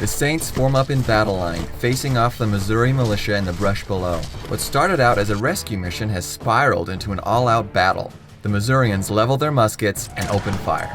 The Saints form up in battle line, facing off the Missouri militia in the brush below. What started out as a rescue mission has spiraled into an all-out battle. The Missourians level their muskets and open fire.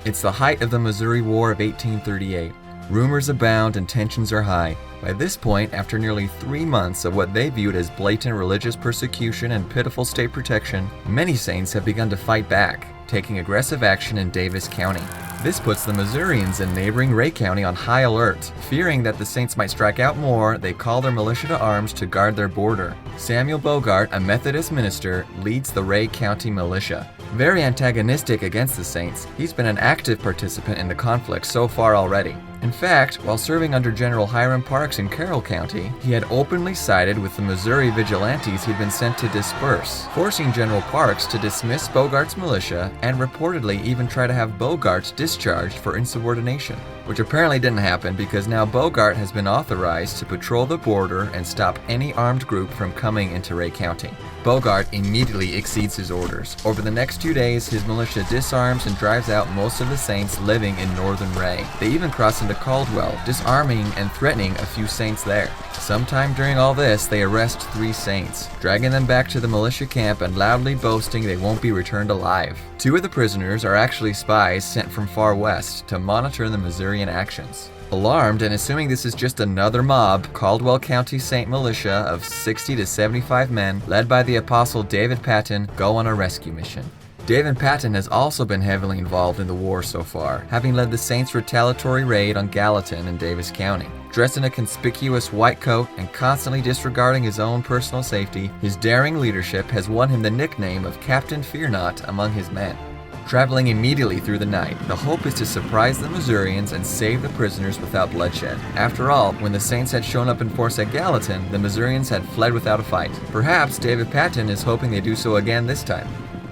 It's the height of the Missouri War of 1838. Rumors abound and tensions are high. By this point, after nearly 3 months of what they viewed as blatant religious persecution and pitiful state protection, many Saints have begun to fight back, taking aggressive action in Davis County. This puts the Missourians in neighboring Ray County on high alert. Fearing that the Saints might strike out more, they call their militia to arms to guard their border. Samuel Bogart, a Methodist minister, leads the Ray County militia. Very antagonistic against the Saints, he's been an active participant in the conflict so far already. In fact, while serving under General Hiram Parks in Carroll County, he had openly sided with the Missouri vigilantes he'd been sent to disperse, forcing General Parks to dismiss Bogart's militia and reportedly even try to have Bogart discharged for insubordination, which apparently didn't happen because now Bogart has been authorized to patrol the border and stop any armed group from coming into Ray County. Bogart immediately exceeds his orders. Over the next 2 days, his militia disarms and drives out most of the Saints living in northern Ray. They even cross into Caldwell, disarming and threatening a few Saints there. Sometime during all this, they arrest 3 Saints, dragging them back to the militia camp and loudly boasting they won't be returned alive. 2 of the prisoners are actually spies sent from far west to monitor the Missourian actions. Alarmed and assuming this is just another mob, Caldwell County Saint militia of 60 to 75 men, led by the apostle David Patton, go on a rescue mission. David Patton has also been heavily involved in the war so far, having led the Saints' retaliatory raid on Gallatin in Davis County. Dressed in a conspicuous white coat and constantly disregarding his own personal safety, his daring leadership has won him the nickname of Captain Fear Not among his men. Traveling immediately through the night, the hope is to surprise the Missourians and save the prisoners without bloodshed. After all, when the Saints had shown up in force at Gallatin, the Missourians had fled without a fight. Perhaps David Patton is hoping they do so again this time.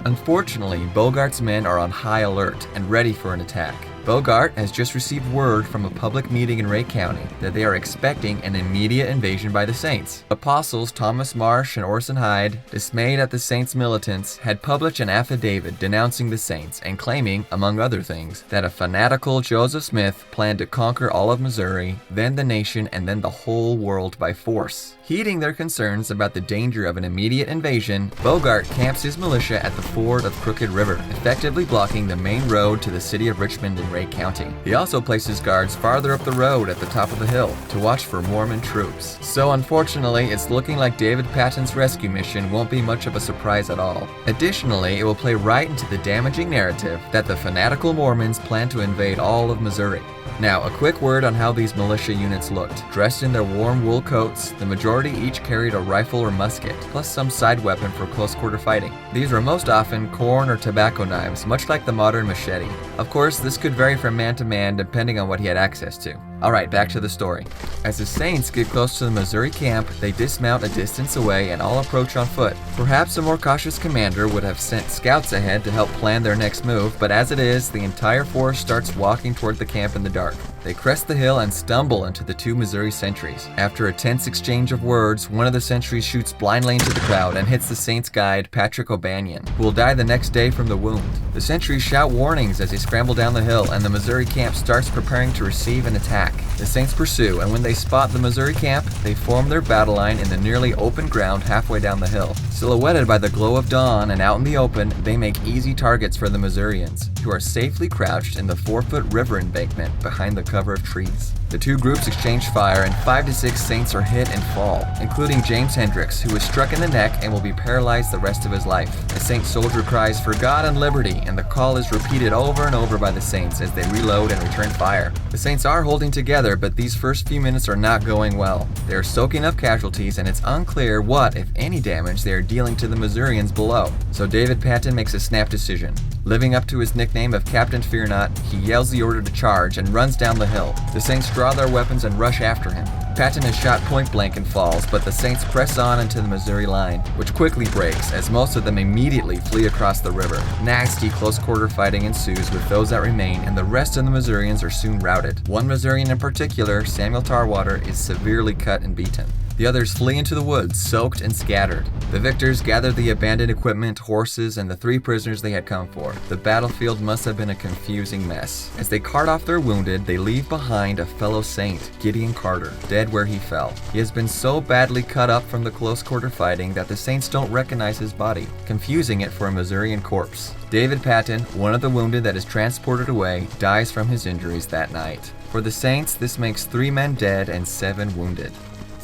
Unfortunately, Bogart's men are on high alert and ready for an attack. Bogart has just received word from a public meeting in Ray County that they are expecting an immediate invasion by the Saints. Apostles Thomas Marsh and Orson Hyde, dismayed at the Saints' militants, had published an affidavit denouncing the Saints and claiming, among other things, that a fanatical Joseph Smith planned to conquer all of Missouri, then the nation, and then the whole world by force. Heeding their concerns about the danger of an immediate invasion, Bogart camps his militia at the ford of Crooked River, effectively blocking the main road to the city of Richmond in Ray County. He also places guards farther up the road at the top of the hill to watch for Mormon troops. So unfortunately, it's looking like David Patton's rescue mission won't be much of a surprise at all. Additionally, it will play right into the damaging narrative that the fanatical Mormons plan to invade all of Missouri. Now, a quick word on how these militia units looked. Dressed in their warm wool coats, the majority each carried a rifle or musket, plus some side weapon for close quarter fighting. These were most often corn or tobacco knives, much like the modern machete. Of course, this could vary from man to man depending on what he had access to. Alright, back to the story. As the Saints get close to the Missouri camp, they dismount a distance away and all approach on foot. Perhaps a more cautious commander would have sent scouts ahead to help plan their next move, but as it is, the entire force starts walking toward the camp in the dark. They crest the hill and stumble into the 2 Missouri sentries. After a tense exchange of words, one of the sentries shoots blindly into the crowd and hits the Saints' guide, Patrick O'Banion, who will die the next day from the wound. The sentries shout warnings as they scramble down the hill, and the Missouri camp starts preparing to receive an attack. The Saints pursue, and when they spot the Missouri camp, they form their battle line in the nearly open ground halfway down the hill. Silhouetted by the glow of dawn and out in the open, they make easy targets for the Missourians, who are safely crouched in the 4-foot river embankment behind the cover of trees. The 2 groups exchange fire, and 5 to 6 Saints are hit and fall, including James Hendricks, who is struck in the neck and will be paralyzed the rest of his life. A Saint soldier cries, "For God and liberty," and the call is repeated over and over by the Saints as they reload and return fire. The Saints are holding together, but these first few minutes are not going well. They are soaking up casualties, and it's unclear what, if any, damage they are dealing to the Missourians below. So David Patton makes a snap decision. Living up to his nickname of Captain Fear Not, he yells the order to charge and runs down the hill. The Saints draw their weapons and rush after him. Patton is shot point blank and falls, but the Saints press on into the Missouri line, which quickly breaks as most of them immediately flee across the river. Nasty close quarter fighting ensues with those that remain, and the rest of the Missourians are soon routed. One Missourian in particular, Samuel Tarwater, is severely cut and beaten. The The others flee into the woods, soaked and scattered. The victors gathered the abandoned equipment, horses, and the 3 prisoners they had come for. The battlefield must have been a confusing mess. As they cart off their wounded, they leave behind a fellow saint, Gideon Carter, dead where he fell. He has been so badly cut up from the close quarter fighting that the saints don't recognize his body, confusing it for a Missourian corpse. David Patton, one of the wounded that is transported away, dies from his injuries that night. For the saints, this makes 3 men dead and 7 wounded.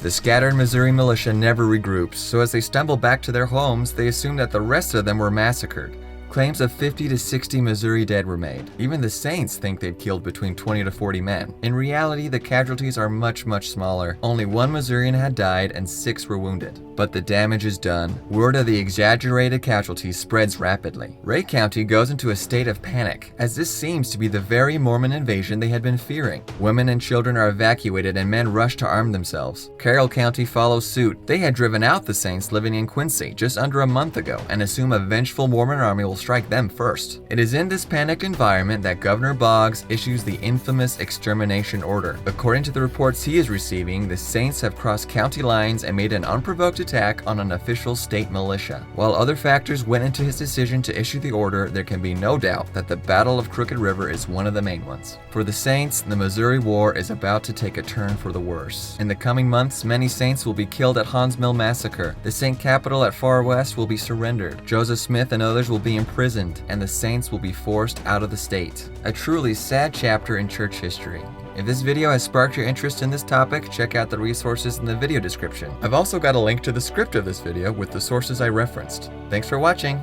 The scattered Missouri militia never regroups, so as they stumble back to their homes, they assume that the rest of them were massacred. Claims of 50 to 60 Missouri dead were made. Even the saints think they'd killed between 20 to 40 men. In reality, the casualties are much smaller. Only 1 Missourian had died and 6 were wounded. But the damage is done. Word of the exaggerated casualties spreads rapidly. Ray County goes into a state of panic, as this seems to be the very Mormon invasion they had been fearing. Women and children are evacuated and men rush to arm themselves. Carroll County follows suit. They had driven out the saints living in Quincy just under a month ago and assume a vengeful Mormon army will strike them first. It is in this panicked environment that Governor Boggs issues the infamous extermination order. According to the reports he is receiving, the saints have crossed county lines and made an unprovoked attack on an official state militia. While other factors went into his decision to issue the order, there can be no doubt that the Battle of Crooked River is one of the main ones. For the saints, the Missouri War is about to take a turn for the worse. In the coming months, many saints will be killed at Haun's Mill Massacre. The Saint Capitol at Far West will be surrendered. Joseph Smith and others will be imprisoned, and the saints will be forced out of the state. A truly sad chapter in church history. If this video has sparked your interest in this topic, check out the resources in the video description. I've also got a link to the script of this video with the sources I referenced. Thanks for watching!